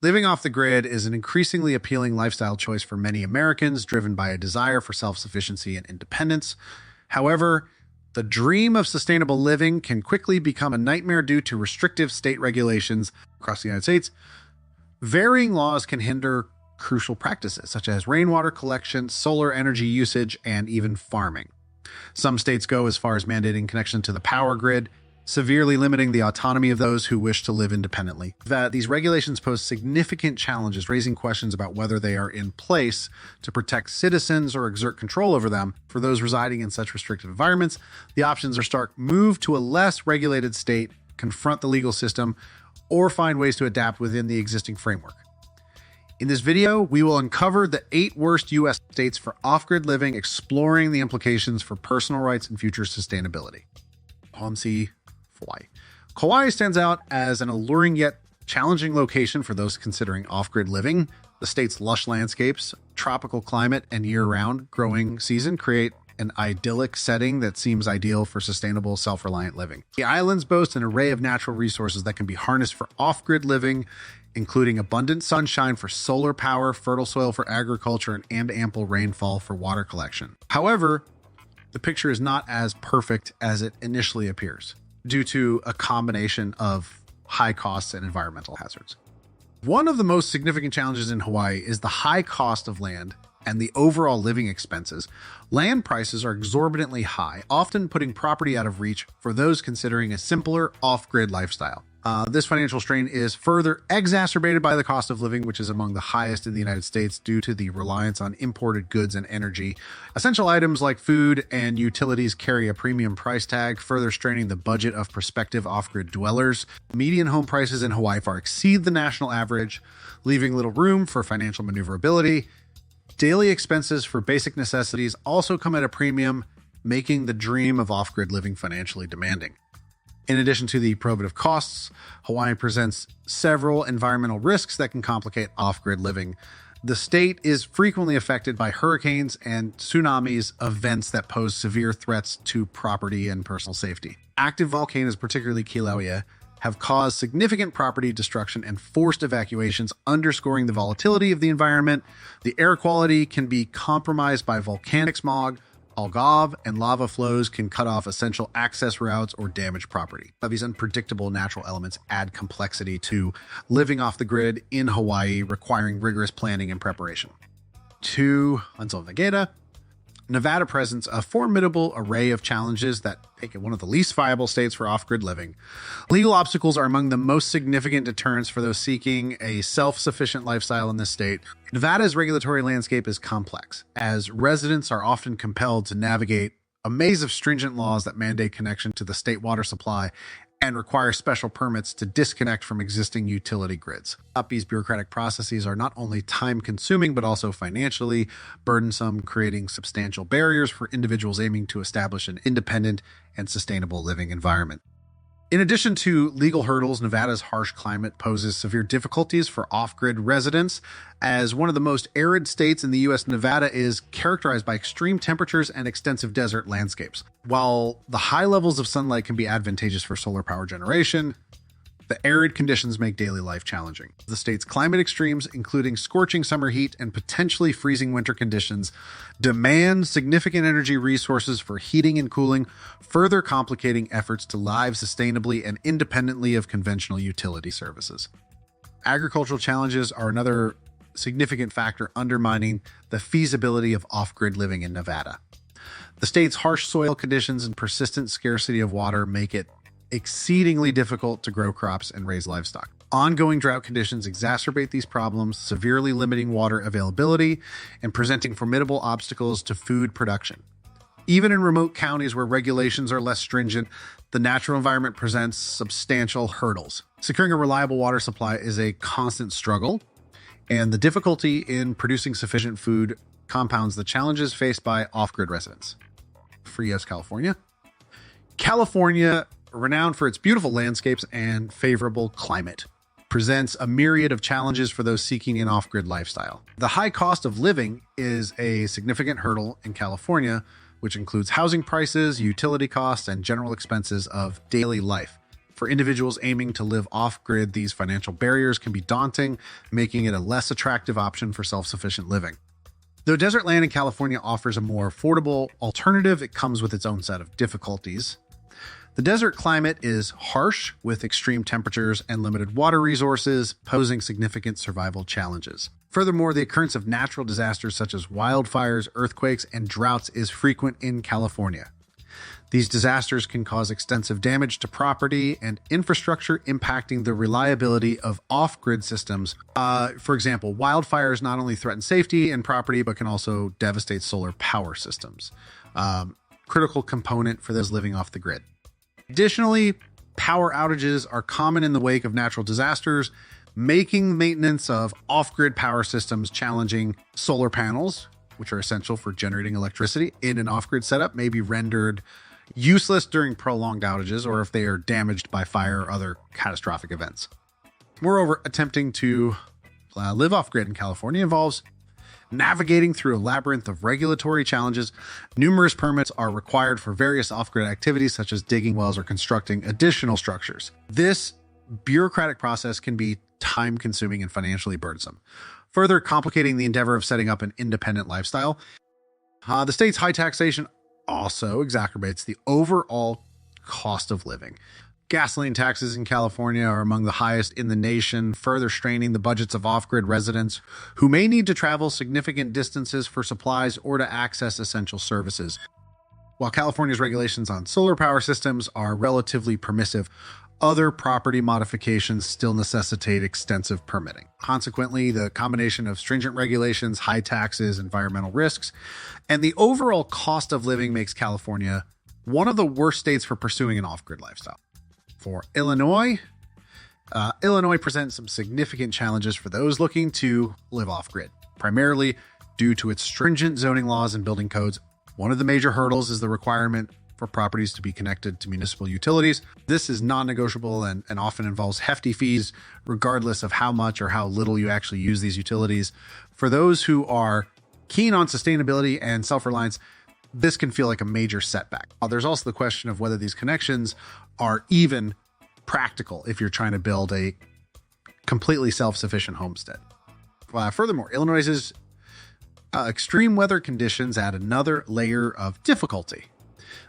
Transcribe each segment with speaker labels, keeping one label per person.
Speaker 1: Living off the grid is an increasingly appealing lifestyle choice for many Americans, driven by a desire for self-sufficiency and independence. However, the dream of sustainable living can quickly become a nightmare due to restrictive state regulations across the United States. Varying laws can hinder crucial practices such as rainwater collection, solar energy usage, and even farming. Some states go as far as mandating connection to the power grid, severely limiting the autonomy of those who wish to live independently. These regulations pose significant challenges, raising questions about whether they are in place to protect citizens or exert control over them. For those residing in such restrictive environments, the options are stark: move to a less regulated state, confront the legal system, or find ways to adapt within the existing framework. In this video, we will uncover the 8 worst U.S. states for off-grid living, exploring the implications for personal rights and future sustainability. OMC Hawaii. Kauai stands out as an alluring yet challenging location for those considering off-grid living. The state's lush landscapes, tropical climate, and year-round growing season create an idyllic setting that seems ideal for sustainable, self-reliant living. The islands boast an array of natural resources that can be harnessed for off-grid living, including abundant sunshine for solar power, fertile soil for agriculture, and ample rainfall for water collection. However, the picture is not as perfect as it initially appears, due to a combination of high costs and environmental hazards. One of the most significant challenges in Hawaii is the high cost of land and the overall living expenses. Land prices are exorbitantly high, often putting property out of reach for those considering a simpler off-grid lifestyle. This financial strain is further exacerbated by the cost of living, which is among the highest in the United States due to the reliance on imported goods and energy. Essential items like food and utilities carry a premium price tag, further straining the budget of prospective off-grid dwellers. Median home prices in Hawaii far exceed the national average, leaving little room for financial maneuverability. Daily expenses for basic necessities also come at a premium, making the dream of off-grid living financially demanding. In addition to the prohibitive costs, Hawaii presents several environmental risks that can complicate off-grid living. The state is frequently affected by hurricanes and tsunamis, events that pose severe threats to property and personal safety. Active volcanoes, particularly Kilauea, have caused significant property destruction and forced evacuations, underscoring the volatility of the environment. The air quality can be compromised by volcanic smog. Algae and lava flows can cut off essential access routes or damage property. These unpredictable natural elements add complexity to living off the grid in Hawaii, requiring rigorous planning and preparation. To Nevada. Nevada presents a formidable array of challenges that make it one of the least viable states for off-grid living. Legal obstacles are among the most significant deterrents for those seeking a self-sufficient lifestyle in this state. Nevada's regulatory landscape is complex, as residents are often compelled to navigate a maze of stringent laws that mandate connection to the state water supply and require special permits to disconnect from existing utility grids. These bureaucratic processes are not only time-consuming, but also financially burdensome, creating substantial barriers for individuals aiming to establish an independent and sustainable living environment. In addition to legal hurdles, Nevada's harsh climate poses severe difficulties for off-grid residents. As one of the most arid states in the U.S., Nevada is characterized by extreme temperatures and extensive desert landscapes. While the high levels of sunlight can be advantageous for solar power generation, the arid conditions make daily life challenging. The state's climate extremes, including scorching summer heat and potentially freezing winter conditions, demand significant energy resources for heating and cooling, further complicating efforts to live sustainably and independently of conventional utility services. Agricultural challenges are another significant factor undermining the feasibility of off-grid living in Nevada. The state's harsh soil conditions and persistent scarcity of water make it exceedingly difficult to grow crops and raise livestock. Ongoing drought conditions exacerbate these problems, severely limiting water availability and presenting formidable obstacles to food production. Even in remote counties where regulations are less stringent, the natural environment presents substantial hurdles. Securing a reliable water supply is a constant struggle, and the difficulty in producing sufficient food compounds the challenges faced by off-grid residents. Frias, California. California, renowned for its beautiful landscapes and favorable climate, presents a myriad of challenges for those seeking an off-grid lifestyle. The high cost of living is a significant hurdle in California, which includes housing prices, utility costs, and general expenses of daily life. For individuals aiming to live off-grid, these financial barriers can be daunting, making it a less attractive option for self-sufficient living. Though desert land in California offers a more affordable alternative, it comes with its own set of difficulties. The desert climate is harsh, with extreme temperatures and limited water resources, posing significant survival challenges. Furthermore, the occurrence of natural disasters such as wildfires, earthquakes, and droughts is frequent in California. These disasters can cause extensive damage to property and infrastructure, impacting the reliability of off-grid systems. For example, wildfires not only threaten safety and property, but can also devastate solar power systems. Critical component for those living off the grid. Additionally, power outages are common in the wake of natural disasters, making maintenance of off-grid power systems challenging. Solar panels, which are essential for generating electricity in an off-grid setup, may be rendered useless during prolonged outages or if they are damaged by fire or other catastrophic events. Moreover, attempting to live off-grid in California involves navigating through a labyrinth of regulatory challenges. Numerous permits are required for various off-grid activities such as digging wells or constructing additional structures. This bureaucratic process can be time-consuming and financially burdensome, further complicating the endeavor of setting up an independent lifestyle. The state's high taxation also exacerbates the overall cost of living. Gasoline taxes in California are among the highest in the nation, further straining the budgets of off-grid residents who may need to travel significant distances for supplies or to access essential services. While California's regulations on solar power systems are relatively permissive, other property modifications still necessitate extensive permitting. Consequently, the combination of stringent regulations, high taxes, environmental risks, and the overall cost of living makes California one of the worst states for pursuing an off-grid lifestyle. For Illinois presents some significant challenges for those looking to live off-grid, primarily due to its stringent zoning laws and building codes. One of the major hurdles is the requirement for properties to be connected to municipal utilities. This is non-negotiable and often involves hefty fees, regardless of how much or how little you actually use these utilities. For those who are keen on sustainability and self-reliance, this can feel like a major setback. There's also the question of whether these connections are even practical if you're trying to build a completely self-sufficient homestead. Furthermore, Illinois's extreme weather conditions add another layer of difficulty.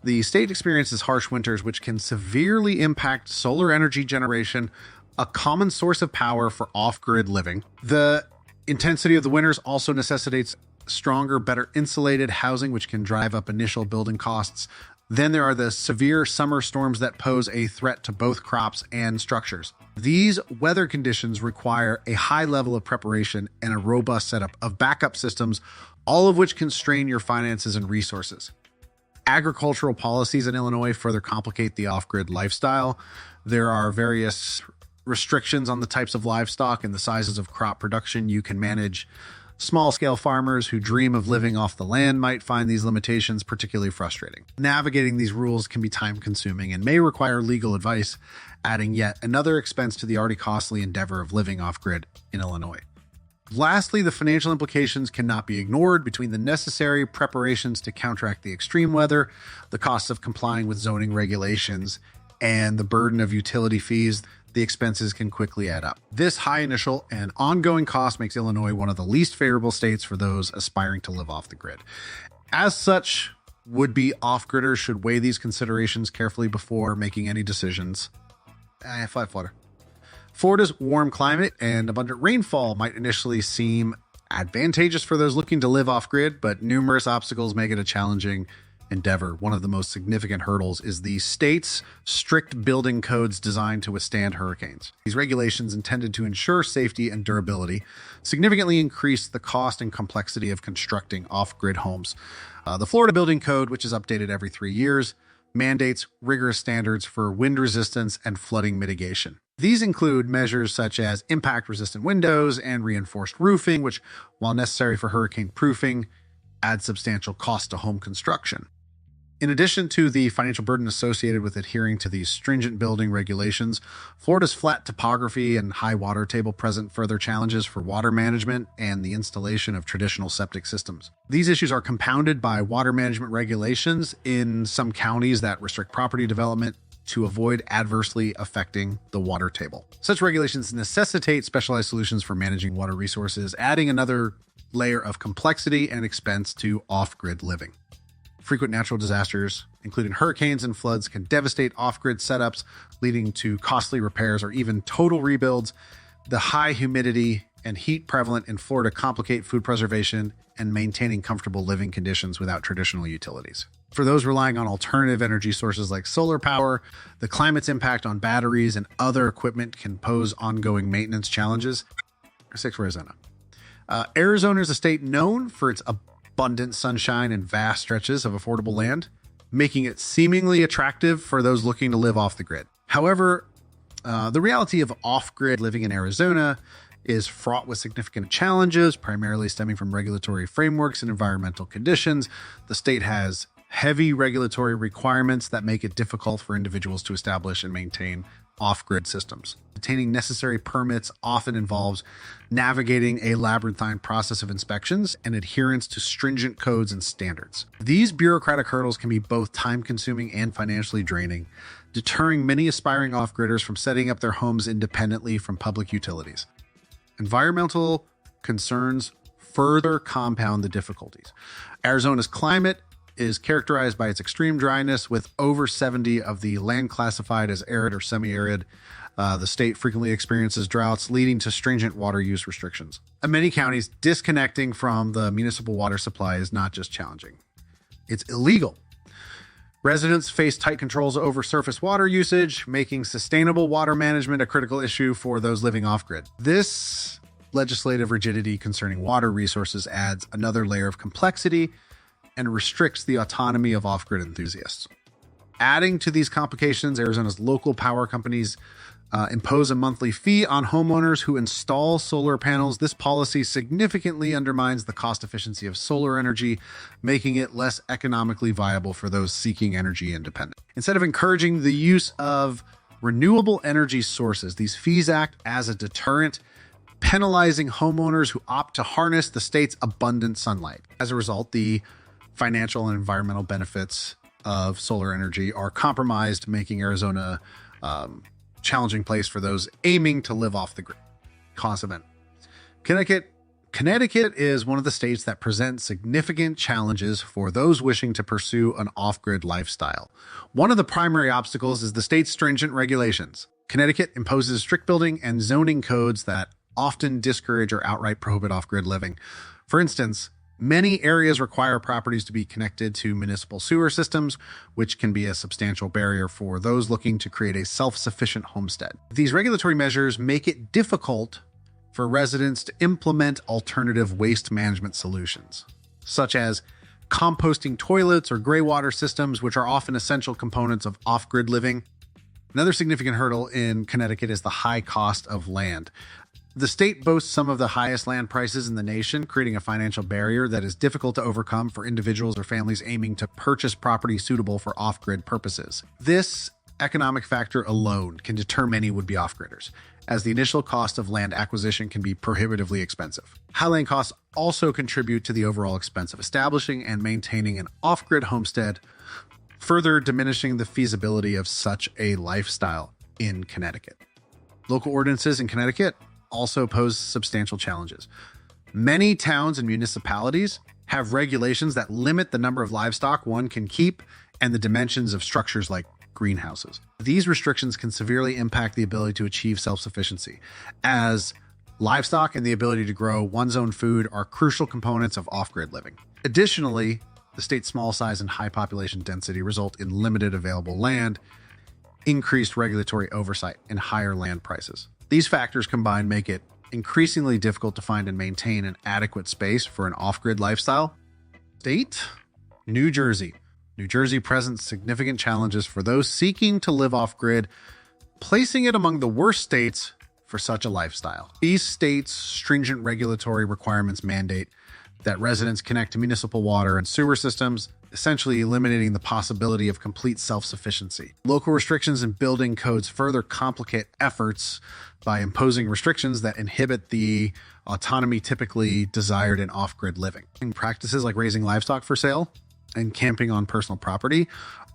Speaker 1: The state experiences harsh winters, which can severely impact solar energy generation, a common source of power for off-grid living. The intensity of the winters also necessitates stronger, better insulated housing, which can drive up initial building costs. Then there are the severe summer storms that pose a threat to both crops and structures. These weather conditions require a high level of preparation and a robust setup of backup systems, all of which constrain your finances and resources. Agricultural policies in Illinois further complicate the off-grid lifestyle. There are various restrictions on the types of livestock and the sizes of crop production you can manage. Small-scale farmers who dream of living off the land might find these limitations particularly frustrating. Navigating these rules can be time-consuming and may require legal advice, adding yet another expense to the already costly endeavor of living off-grid in Illinois. Lastly, the financial implications cannot be ignored. Between the necessary preparations to counteract the extreme weather, the costs of complying with zoning regulations, and the burden of utility fees, the expenses can quickly add up. This high initial and ongoing cost makes Illinois one of the least favorable states for those aspiring to live off the grid. As such, would-be off-gridders should weigh these considerations carefully before making any decisions. Florida's warm climate and abundant rainfall might initially seem advantageous for those looking to live off-grid, but numerous obstacles make it a challenging endeavor. One of the most significant hurdles is the state's strict building codes designed to withstand hurricanes. These regulations, intended to ensure safety and durability, significantly increase the cost and complexity of constructing off-grid homes. The Florida Building Code, which is updated every 3 years, mandates rigorous standards for wind resistance and flooding mitigation. These include measures such as impact-resistant windows and reinforced roofing, which, while necessary for hurricane proofing, add substantial cost to home construction. In addition to the financial burden associated with adhering to these stringent building regulations, Florida's flat topography and high water table present further challenges for water management and the installation of traditional septic systems. These issues are compounded by water management regulations in some counties that restrict property development to avoid adversely affecting the water table. Such regulations necessitate specialized solutions for managing water resources, adding another layer of complexity and expense to off-grid living. Frequent natural disasters, including hurricanes and floods, can devastate off-grid setups, leading to costly repairs or even total rebuilds. The high humidity and heat prevalent in Florida complicate food preservation and maintaining comfortable living conditions without traditional utilities. For those relying on alternative energy sources like solar power, the climate's impact on batteries and other equipment can pose ongoing maintenance challenges. 6 for Arizona. Arizona is a state known for its abundant sunshine and vast stretches of affordable land, making it seemingly attractive for those looking to live off the grid. However, the reality of off-grid living in Arizona is fraught with significant challenges, primarily stemming from regulatory frameworks and environmental conditions. The state has heavy regulatory requirements that make it difficult for individuals to establish and maintain off-grid systems. Obtaining necessary permits often involves navigating a labyrinthine process of inspections and adherence to stringent codes and standards. These bureaucratic hurdles can be both time-consuming and financially draining, deterring many aspiring off-gridders from setting up their homes independently from public utilities. Environmental concerns further compound the difficulties. Arizona's climate is characterized by its extreme dryness, with over 70 of the land classified as arid or semi-arid. The state frequently experiences droughts, leading to stringent water use restrictions. In many counties, disconnecting from the municipal water supply is not just challenging, it's illegal. Residents face tight controls over surface water usage, making sustainable water management a critical issue for those living off-grid. This legislative rigidity concerning water resources adds another layer of complexity and restricts the autonomy of off-grid enthusiasts. Adding to these complications, Arizona's local power companies impose a monthly fee on homeowners who install solar panels. This policy significantly undermines the cost efficiency of solar energy, making it less economically viable for those seeking energy independence. Instead of encouraging the use of renewable energy sources, these fees act as a deterrent, penalizing homeowners who opt to harness the state's abundant sunlight. As a result, the financial and environmental benefits of solar energy are compromised, making Arizona challenging place for those aiming to live off the grid. Cost event. Connecticut is one of the states that presents significant challenges for those wishing to pursue an off-grid lifestyle. One of the primary obstacles is the state's stringent regulations. Connecticut imposes strict building and zoning codes that often discourage or outright prohibit off-grid living. For instance, many areas require properties to be connected to municipal sewer systems, which can be a substantial barrier for those looking to create a self-sufficient homestead. These regulatory measures make it difficult for residents to implement alternative waste management solutions, such as composting toilets or gray water systems, which are often essential components of off-grid living. Another significant hurdle in Connecticut is the high cost of land. The state boasts some of the highest land prices in the nation, creating a financial barrier that is difficult to overcome for individuals or families aiming to purchase property suitable for off-grid purposes. This economic factor alone can deter many would-be off-gridders, as the initial cost of land acquisition can be prohibitively expensive. High land costs also contribute to the overall expense of establishing and maintaining an off-grid homestead, further diminishing the feasibility of such a lifestyle in Connecticut. Local ordinances in Connecticut also pose substantial challenges. Many towns and municipalities have regulations that limit the number of livestock one can keep and the dimensions of structures like greenhouses. These restrictions can severely impact the ability to achieve self-sufficiency, as livestock and the ability to grow one's own food are crucial components of off-grid living. Additionally, the state's small size and high population density result in limited available land, increased regulatory oversight, and higher land prices. These factors combined make it increasingly difficult to find and maintain an adequate space for an off-grid lifestyle. State, New Jersey. New Jersey presents significant challenges for those seeking to live off-grid, placing it among the worst states for such a lifestyle. These states' stringent regulatory requirements mandate that residents connect to municipal water and sewer systems, essentially eliminating the possibility of complete self-sufficiency. Local restrictions and building codes further complicate efforts by imposing restrictions that inhibit the autonomy typically desired in off-grid living. Practices like raising livestock for sale and camping on personal property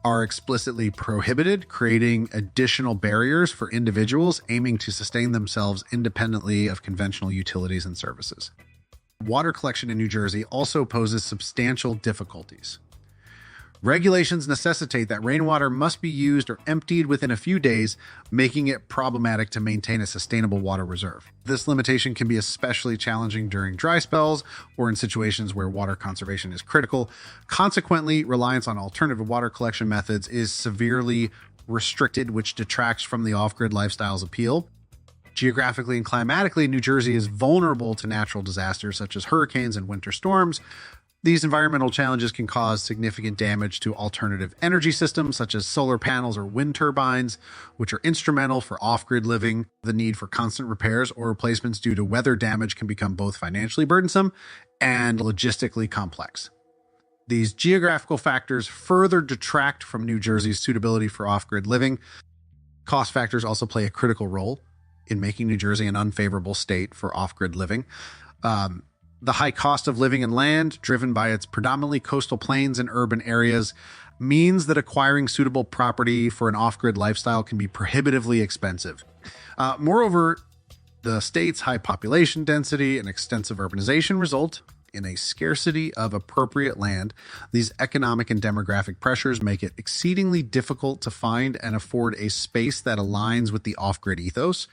Speaker 1: are explicitly prohibited, creating additional barriers for individuals aiming to sustain themselves independently of conventional utilities and services. Water collection in New Jersey also poses substantial difficulties. Regulations necessitate that rainwater must be used or emptied within a few days, making it problematic to maintain a sustainable water reserve. This limitation can be especially challenging during dry spells or in situations where water conservation is critical. Consequently, reliance on alternative water collection methods is severely restricted, which detracts from the off-grid lifestyle's appeal. Geographically and climatically, New Jersey is vulnerable to natural disasters such as hurricanes and winter storms. These environmental challenges can cause significant damage to alternative energy systems such as solar panels or wind turbines, which are instrumental for off-grid living. The need for constant repairs or replacements due to weather damage can become both financially burdensome and logistically complex. These geographical factors further detract from New Jersey's suitability for off-grid living. Cost factors also play a critical role in making New Jersey an unfavorable state for off-grid living. The high cost of living and land, driven by its predominantly coastal plains and urban areas, means that acquiring suitable property for an off-grid lifestyle can be prohibitively expensive. Moreover, the state's high population density and extensive urbanization result in a scarcity of appropriate land. These economic and demographic pressures make it exceedingly difficult to find and afford a space that aligns with the off-grid ethos.